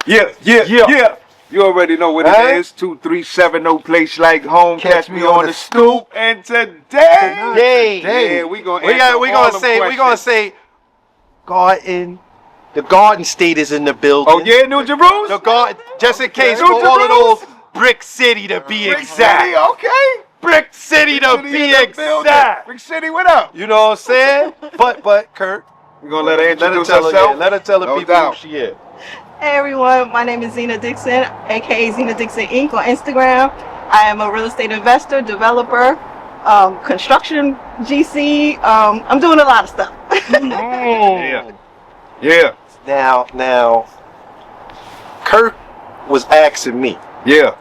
Yeah. You already know what it is. 237, no place like home. Catch me on the stoop. And today, we gonna say, the Garden State is in the building. Oh yeah, New Jerusalem. The Garden, just in case for all of those, Brick City to be exact. City, okay. Brick City to be exact. Brick City, what up? You know what I'm saying? But Kurt, we're gonna let her introduce herself. Let her tell the people who she is. Hey everyone, my name is Zena Dixon, aka Zena Dixon Inc. on Instagram. I am a real estate investor, developer, construction GC. I'm doing a lot of stuff. Yeah. Now, Kurt was asking me. Yeah.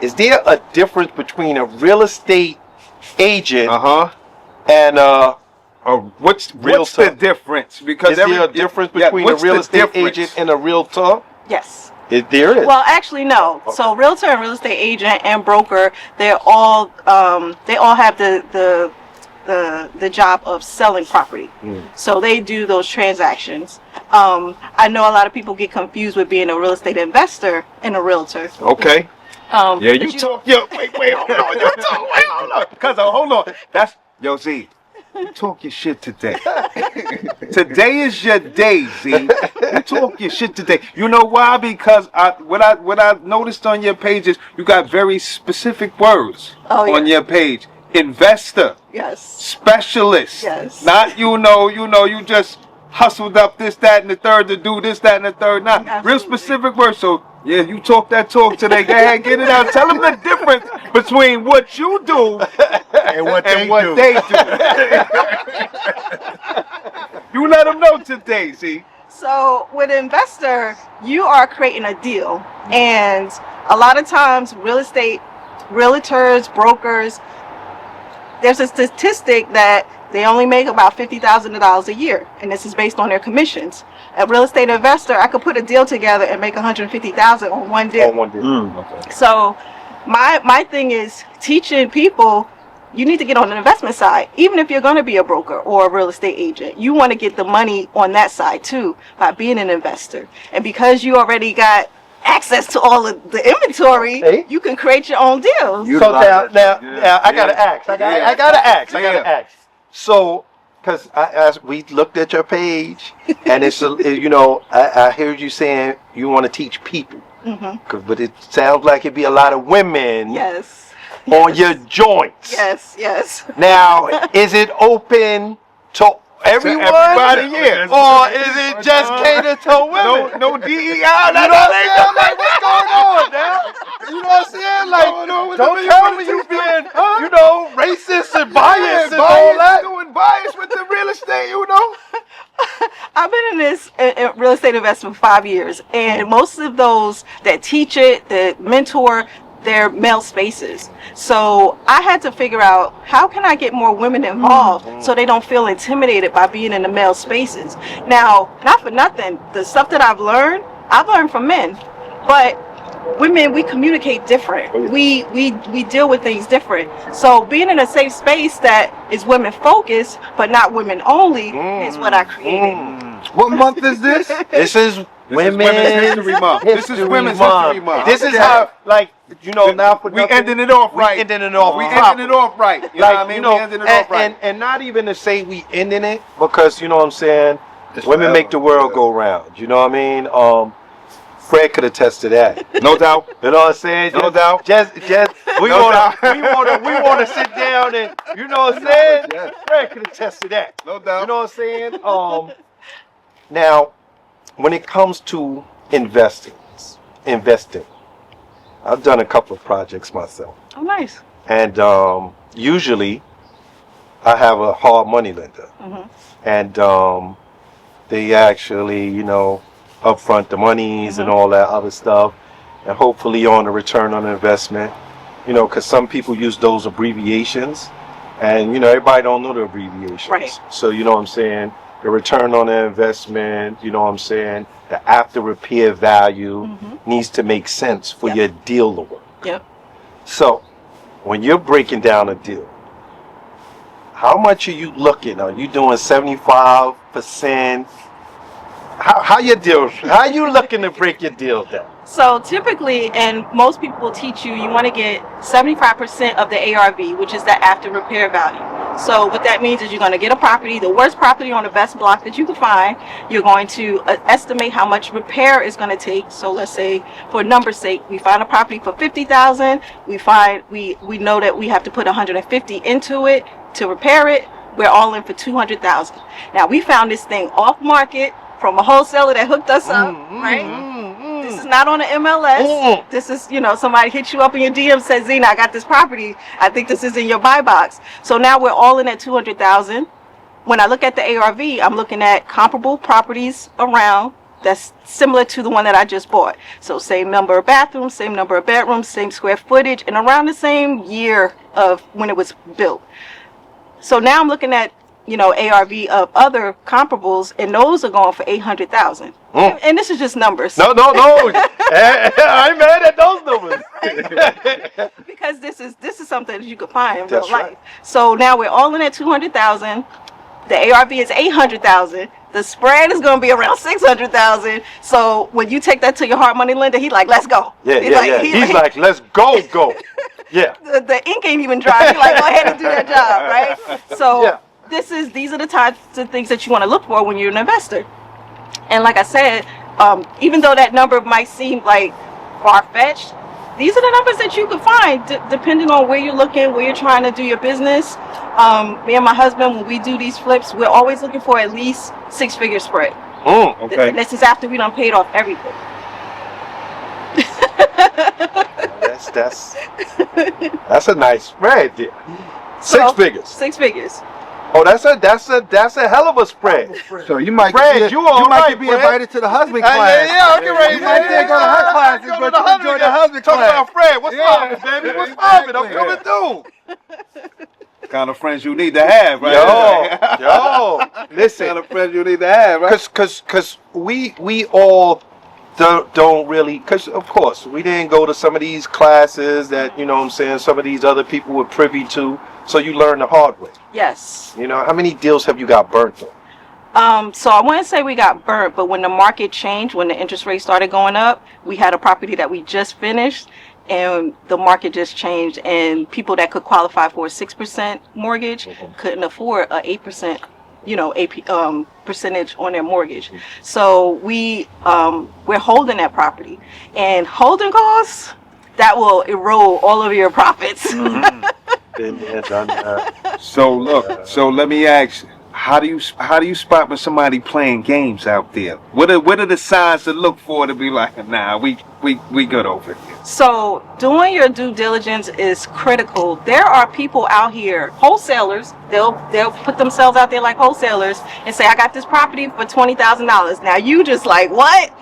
Is there a difference between a real estate agent and what's the difference? Because is there a difference between a real estate agent and a realtor? Yes. There is. Well, actually, no. Okay. So, realtor and real estate agent and broker, they all have the job of selling property. So they do those transactions. I know a lot of people get confused with being a real estate investor and a realtor. Okay. Wait, hold on. Cause hold on. That's Z. You talk your shit today. Today is your day, Z. You talk your shit today. You know why? Because what I noticed on your page is you got very specific words on your page. Investor. Yes. Specialist. Yes. Not you just hustled up this, that, and the third to do this, that, and the third. Not real specific words. So yeah, you talk that talk today. Go ahead, get it out. Tell them the difference between what you do and what they do. You let them know today, Z. So with an investor, you are creating a deal, and a lot of times realtors, brokers, there's a statistic that they only make about $50,000 a year, and this is based on their commissions. A real estate investor, I could put a deal together and make $150,000 on one deal. Okay. So my thing is teaching people, you need to get on the investment side. Even if you're going to be a broker or a real estate agent, you want to get the money on that side too by being an investor. And because you already got access to all of the inventory, you can create your own deals. So now I gotta ask. I gotta ask. So, because as we looked at your page, and it's I heard you saying you want to teach people, but it sounds like it'd be a lot of women. Yes. On your joints. Yes. Now, is it open to everyone? Everybody, yeah. Or is it just catered to women? No DEI. You know what I'm saying? Like, what's going on now? You know what I'm saying? Like, don't tell me you being, racist and biased and all that. Doing bias with the real estate, I've been in this real estate investment for 5 years, and most of those that teach it, that mentor, they're male spaces. So I had to figure out, how can I get more women involved so they don't feel intimidated by being in the male spaces. Now, not for nothing, the stuff that I've learned from men, but women, we communicate different. We deal with things different. So being in a safe space that is women focused but not women only is what I created. What month is this? This is Women's History Month. This is Women's History Month. This is how, now for we ending it off right. We ending it off right. You know what I mean? We ending it off right. And not even to say we ending it, because you know what I'm saying, women make the world go round. You know what I mean? Fred could attest to that. No doubt. You know what I'm saying? No doubt. Just we wanna sit down and you know what I'm saying? Fred could attest to that. No doubt. You know what I'm saying? Now, when it comes to investing, I've done a couple of projects myself. Oh, nice. And usually, I have a hard money lender, and they actually, upfront the monies and all that other stuff, and hopefully on the return on investment, because some people use those abbreviations, and everybody don't know the abbreviations. Right. So you know what I'm saying. The return on the investment, you know what I'm saying, the after repair value needs to make sense for your deal to work. Yep. So, when you're breaking down a deal, how much are you looking? Are you doing 75%, How your deals? How you looking to break your deal down? So typically, and most people will teach you, you want to get 75% of the ARV, which is the after repair value. So what that means is you're going to get a property, the worst property on the best block that you can find. You're going to estimate how much repair is going to take. So let's say, for number's sake, we find a property for $50,000. We know that we have to put $150 into it to repair it. We're all in for $200,000. Now we found this thing off market from a wholesaler that hooked us up, right? This is not on the MLS. This is, somebody hits you up in your DM, says, Zena, I got this property. I think this is in your buy box. So now we're all in at $200,000. When I look at the ARV, I'm looking at comparable properties around that's similar to the one that I just bought. So same number of bathrooms, same number of bedrooms, same square footage, and around the same year of when it was built. So now I'm looking at ARV of other comparables, and those are going for $800,000. And this is just numbers. No. I ain't mad at those numbers. Because this is something that you could find in real life. Right. So now we're all in at $200,000. The ARV is $800,000. The spread is going to be around $600,000. So when you take that to your hard money lender, he's like, "Let's go." He's like, "Let's go." Yeah. The ink ain't even dry. He's like, "Go ahead and do that job," right? So. Yeah. These are the types of things that you want to look for when you're an investor. And like I said, even though that number might seem like far-fetched, these are the numbers that you can find depending on where you're looking, where you're trying to do your business. Me and my husband, when we do these flips, we're always looking for at least six-figure spread. Okay. This is after we done paid off everything. That's a nice spread there. Six figures. Six figures. Oh, that's a hell of a spread. So you might Fred, be invited to the husband class. Yeah, I'm getting ready. You might go to her classes, but you enjoy the husband class. Talk about Fred. What's up, baby? What's poppin'? I'm coming through. Kind of friends you need to have, right? Yo, listen. Kind of friends you need to have, right? Cause we all don't really, because of course we didn't go to some of these classes that some of these other people were privy to. So you learn the hard way. Yes. How many deals have you got burnt on? So I wouldn't say we got burnt, but when the market changed, when the interest rate started going up, we had a property that we just finished, and the market just changed, and people that could qualify for a 6% mortgage couldn't afford a 8%, percentage on their mortgage. So we're holding that property, and holding costs that will erode all of your profits. So look, so let me ask you, how do you spot when somebody playing games out there? What are the signs to look for to be like, nah, we good over here? So doing your due diligence is critical. There are people out here, wholesalers, they'll put themselves out there like wholesalers and say, I got this property for $20,000. Now you just like, what?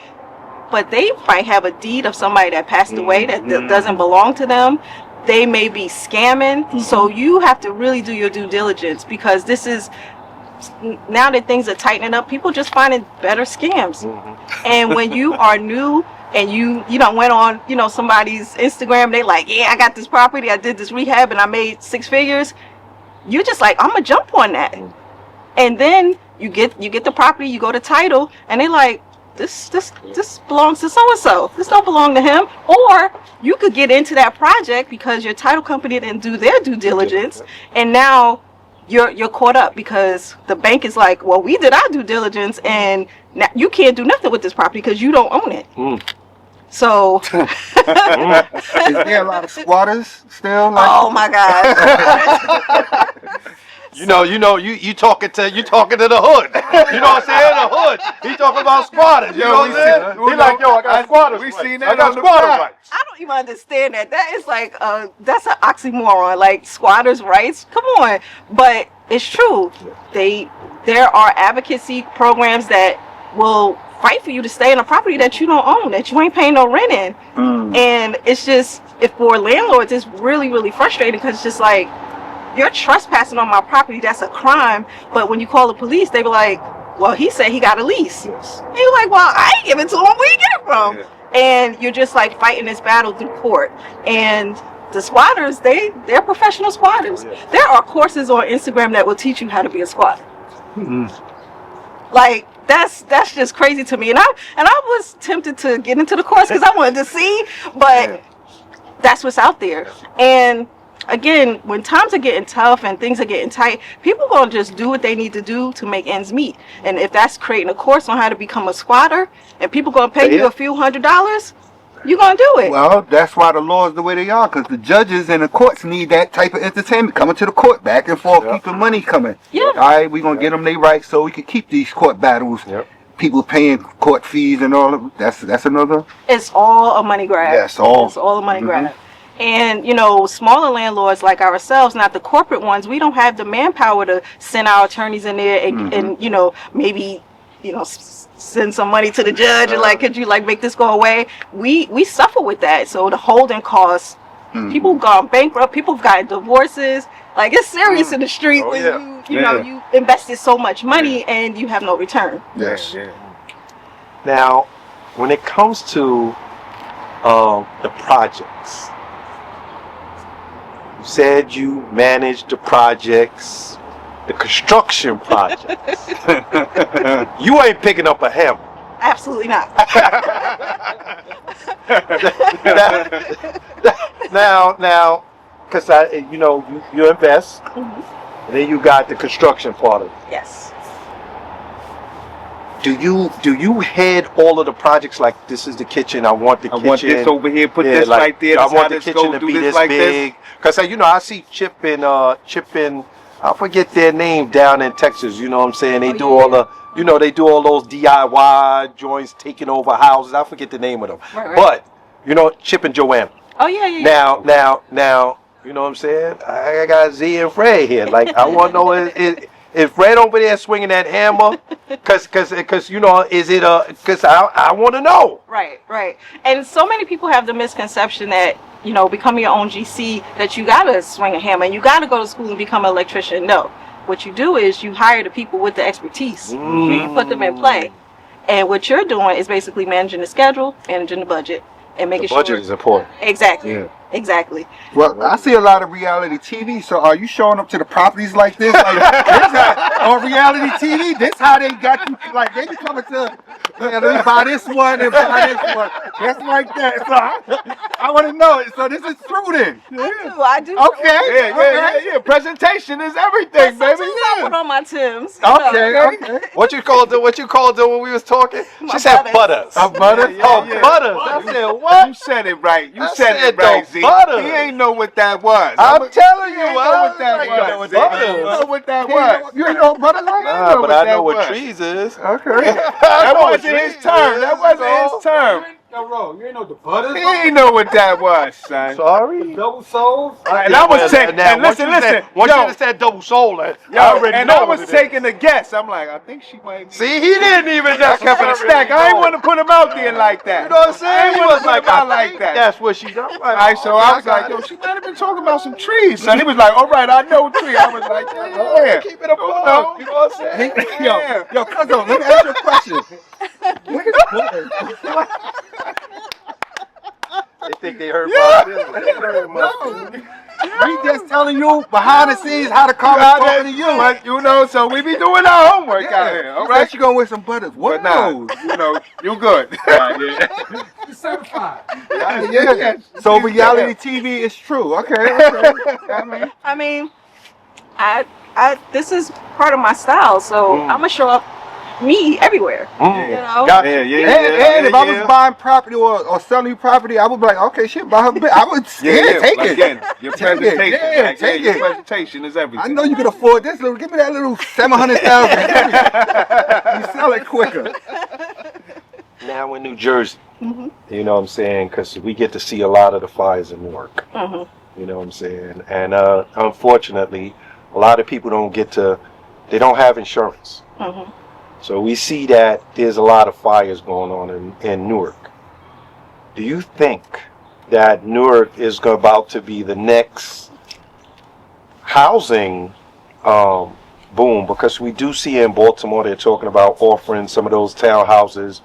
But they might have a deed of somebody that passed away that doesn't belong to them. They may be scamming. So you have to really do your due diligence, because this is, now that things are tightening up, people just finding better scams. And when you are new and you went on, somebody's Instagram, they like, yeah, I got this property, I did this rehab and I made six figures. You're just like, I'm gonna jump on that. And then you get the property, you go to title, and they like, this belongs to so-and-so. This don't belong to him. Or you could get into that project because your title company didn't do their due diligence, and now you're caught up because the bank is like, well, we did our due diligence, and now you can't do nothing with this property because you don't own it. So is there a lot of squatters still? Oh my God. You talking to the hood. You know what I'm saying? The hood. He talking about squatters. You know what I'm saying? He like, yo, I got squatters. We seen that. I got squatter rights. I don't even understand that. That is like, that's an oxymoron. Like, squatters' rights. Come on. But it's true. There are advocacy programs that will fight for you to stay in a property that you don't own, that you ain't paying no rent in. And it's just, if for landlords, it's really, really frustrating, because it's just like, you're trespassing on my property, that's a crime. But when you call the police, they be like, well, he said he got a lease. And you're like, well, I ain't giving it to him. Where you get it from? And you're just like fighting this battle through court. And the squatters, they're professional squatters. There are courses on Instagram that will teach you how to be a squatter. Like, that's just crazy to me. And I was tempted to get into the course because I wanted to see, but that's what's out there. And again, when times are getting tough and things are getting tight, people gonna just do what they need to do to make ends meet. And if that's creating a course on how to become a squatter, and people gonna pay you a few $100s, you gonna do it. Well, that's why the laws the way they are, because the judges and the courts need that type of entertainment coming to the court, back and forth, keeping money coming. Yeah. All right, we're gonna get them their rights so we can keep these court battles. People paying court fees and all of that's another. It's all a money grab. Yes, all. It's all a money grab. And, smaller landlords like ourselves, not the corporate ones, we don't have the manpower to send our attorneys in there and maybe, send some money to the judge and could you make this go away? We suffer with that. So the holding costs, people gone bankrupt, people have gotten divorces. It's serious in the street when you invested so much money and you have no return. Yes. Now, when it comes to the projects, you said you managed the projects, the construction projects. You ain't picking up a hammer. Absolutely not. Now, because you invest, and then you got the construction part of it. Yes. Do you head all of the projects like this is the kitchen? I want the kitchen. I want this over here. Put this right there. I want the kitchen to be this big. Because I see Chip and I forget their name down in Texas. You know what I'm saying? They do all the. They do all those DIY joints taking over houses. I forget the name of them. Right. But Chip and Joanna. Oh yeah. Now. You know what I'm saying? I got Z and Fred here. I want to know is Fred over there swinging that hammer? Because is it because I want to know. Right. And so many people have the misconception that, becoming your own GC, that you got to swing a hammer and you got to go to school and become an electrician. No. What you do is you hire the people with the expertise. You put them in play. And what you're doing is basically managing the schedule, managing the budget, and making sure. The budget is important. Exactly. Yeah. Exactly. Well, I see a lot of reality TV. So, are you showing up to the properties like this? On reality TV, this how they got you. They be coming to, they buy this one and buy this one. Just like that. So, I want to know it. So, this is true then. I do. Okay. Yeah. Presentation is everything, baby. I put on my Timbs. Okay. What you called her when we was talking? She said butters. Butters? Butters. I said what? You said it right. You I said it said right, the Z. butter. He ain't know what that was. I'm telling you, He ain't know what that was. butters. He ain't know what that was. You ain't know butters? Nah, but I know what trees is. Okay. That wasn't his term. That wasn't his term. You ain't know the butters. He ain't know what that was, son. Sorry. Double souls. And I was taking. And listen. Once you said double soul, I was taking a guess. I'm like, I think she might. See, he didn't even. That's kept it a stack. I ain't want to put him out there like that. You know what I'm saying? He was like, I like that. That's what she done. All right, so I was like, yo, she might have been talking about some trees, son. He was like, all right, I know tree. I was like, yeah. Keep it a bug. You know what I'm saying? Yo, Cuzzo, let me ask you a question. Look at butters. They think they heard about this. We just telling you behind the scenes how the car is talking to you. So we be doing our homework out here. All right, you gonna wear some butters. What now? You good. You certified. Yeah. So reality TV is true. Okay. I mean, I this is part of my style, so I'm gonna show up me everywhere. And if I was buying property or selling property, I would be like, okay, shit, buy her. I would take it. Again, your presentation. Take your it. presentation is everything. I know you can afford this. Give me that little 700,000. You sell it quicker. Now in New Jersey, you know what I'm saying? Because we get to see a lot of the fires in Newark. You know what I'm saying? And unfortunately, a lot of people they don't have insurance. So we see that there's a lot of fires going on in Newark. Do you think that Newark is about to be the next housing boom? Because we do see in Baltimore they're talking about offering some of those townhouses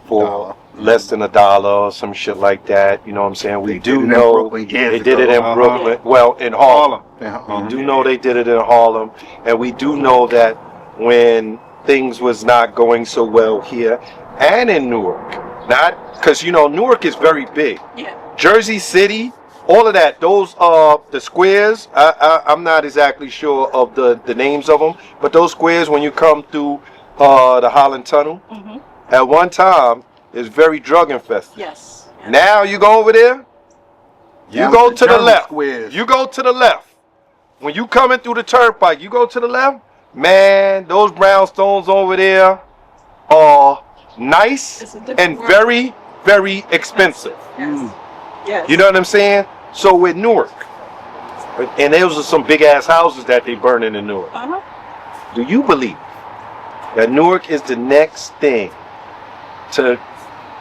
for less than $1 or some shit like that. You know what I'm saying? We do know they did it in Brooklyn. Well, in Harlem. We do know they did it in Harlem. And we do know that when things was not going so well here and in Newark. Not because Newark is very big. Yeah. Jersey City, all of that. Those the squares. I'm not exactly sure of the names of them, but those squares when you come through the Holland Tunnel, at one time is very drug infested. Yes. Now you go over there. You Now go it's to the German left. squares. You go to the left. When you coming through the turnpike, you go to the left. Man, those brownstones over there are nice It's a different and world. very, very expensive. Yes. Yes. You know what I'm saying? So with Newark, and those are some big ass houses that they burning in Newark. Do you believe that Newark is the next thing to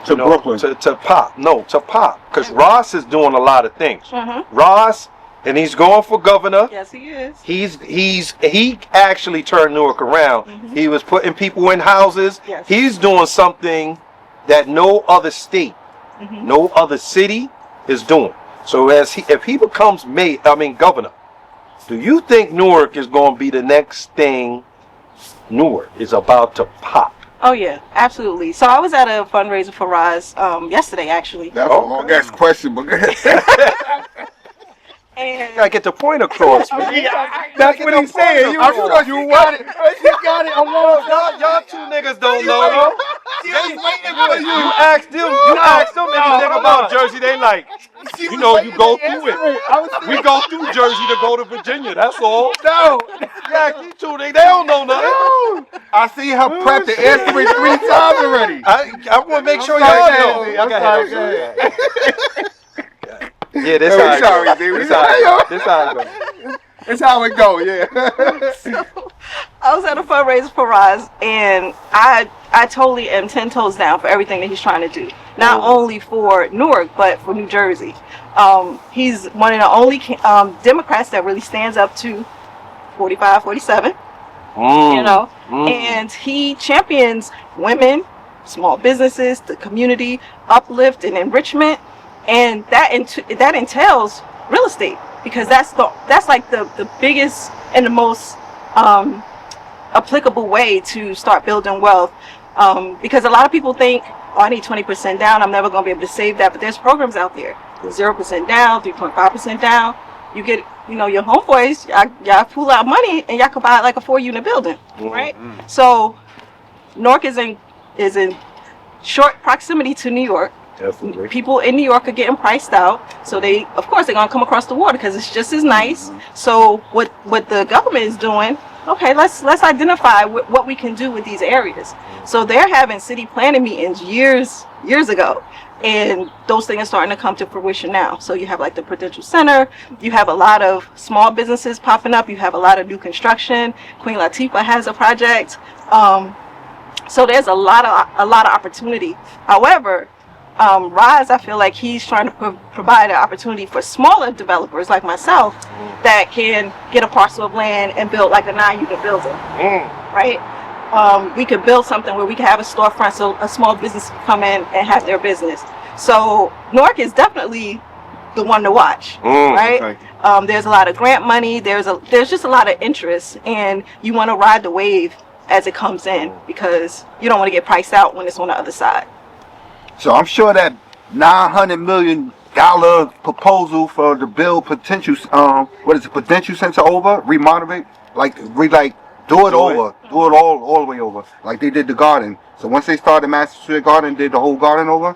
Brooklyn. to pop? No, to pop, because Ross is doing a lot of things. Ross, and he's going for governor. Yes, he is. He actually turned Newark around. He was putting people in houses. Yes. He's doing something that no other state, no other city is doing. So if he becomes governor, do you think Newark is going to be the next thing Newark is about to pop? Oh yeah, absolutely. So I was at a fundraiser for Roz yesterday, actually. That's a long ass question, but And You gotta get the point across, man. that's what he's saying. I'm sure you got it. You got it. Y'all two niggas don't know. You ask them anything about Jersey, they like, you go through it. We go through Jersey to go to Virginia, that's all. No, Yeah, these two niggas, they don't know nothing. I see her prep to answer it 3 times already. I want to make sure sorry, y'all Daisy. know. I'm Go sorry, ahead. Yeah, this Hey, how we it sorry, goes. dude. This how it goes. That's how it go. Yeah. so I was at a fundraiser for Roz, and I totally am 10 toes down for everything that he's trying to do. Not only for Newark, but for New Jersey. He's one of the only Democrats that really stands up to 45, 47. And he champions women, small businesses, the community, uplift and enrichment, and that entails real estate, because that's like the biggest and the most applicable way to start building wealth. Because a lot of people think, oh, I need 20% down, I'm never going to be able to save that, but there's programs out there, 0% down, 3.5% down. You get, your homeboys, y'all pull out money and y'all could buy like a 4-unit building, right? So Newark is in short proximity to New York. Definitely. People in New York are getting priced out, so of course they're gonna come across the water because it's just as nice. So what the government is doing, okay, let's identify what we can do with these areas. So they're having city planning meetings years ago, and those things are starting to come to fruition now. So you have like the Prudential Center, you have a lot of small businesses popping up, you have a lot of new construction. Queen Latifah has a project, so there's a lot of opportunity. However, Roz, I feel like he's trying to provide an opportunity for smaller developers like myself that can get a parcel of land and build like a 9-unit building, right? We could build something where we can have a storefront so a small business can come in and have their business. So Newark is definitely the one to watch, right? There's a lot of grant money. There's just a lot of interest, and you want to ride the wave as it comes in because you don't want to get priced out when it's on the other side. So I'm sure that $900 million proposal for the build potential, potential center over, remodel it, do it all the way over, like they did the garden. So once they started Master Street Garden, did the whole garden over,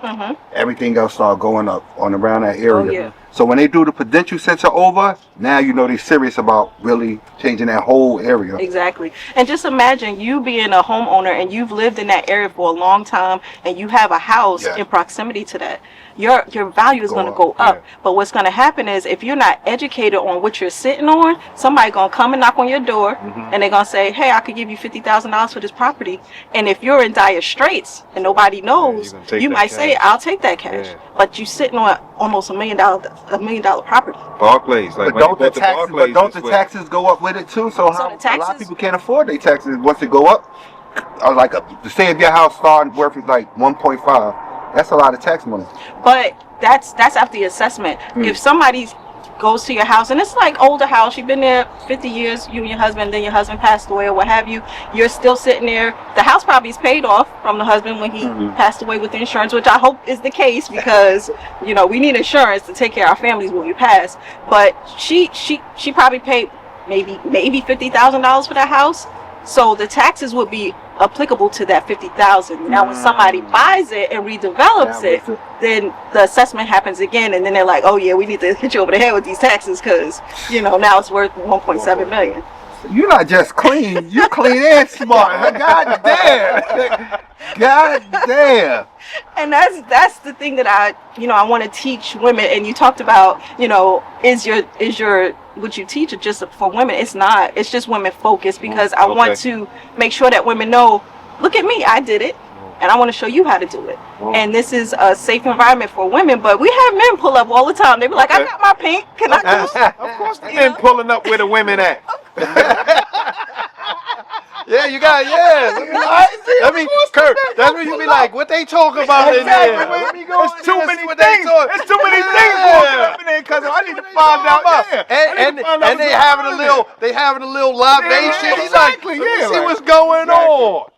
everything else started going up around that area. Oh, yeah. So when they do the Prudential Center over, now they're serious about really changing that whole area. Exactly. And just imagine you being a homeowner and you've lived in that area for a long time and you have a house in proximity to that. Your value is going to go up. Yeah. But what's going to happen is if you're not educated on what you're sitting on, somebody going to come and knock on your door and they're going to say, hey, I could give you $50,000 for this property. And if you're in dire straits and nobody knows, you might say, I'll take that cash. Yeah. But you're sitting on almost $1 million property. Barclays, but don't the taxes go up with it too? So a lot of people can't afford their taxes once they go up. Say if your house started worth like 1.5, that's a lot of tax money. But that's after the assessment. If somebody's goes to your house, and it's like older house. You've been there 50 years, you and your husband, then your husband passed away or what have you. You're still sitting there. The house probably is paid off from the husband when he passed away with the insurance, which I hope is the case because, you know, we need insurance to take care of our families when we pass. But she probably paid maybe $50,000 for that house. So the taxes would be applicable to that $50,000. Now, when somebody buys it and redevelops it, then the assessment happens again, and then they're like, "Oh yeah, we need to hit you over the head with these taxes because, you know, now it's worth 1.7 million." You're not just clean, you clean and smart. God damn. God damn. And that's the thing that I want to teach women. And you talked about, you know, is your what you teach just for women? It's not. It's just women focused because I want to make sure that women know, look at me, I did it. And I want to show you how to do it. And this is a safe environment for women. But we have men pull up all the time. They be like, I got my pink. Can I go? Of course the men pulling up where the women at. Yeah, you got, I mean, Kurt, that's when you be like, what they talk about in there? There's too many things. There's too many things walking up in there, cuz I need to find out. And they having a little libation. He's like, Exactly, let me yeah, see like- what's going on.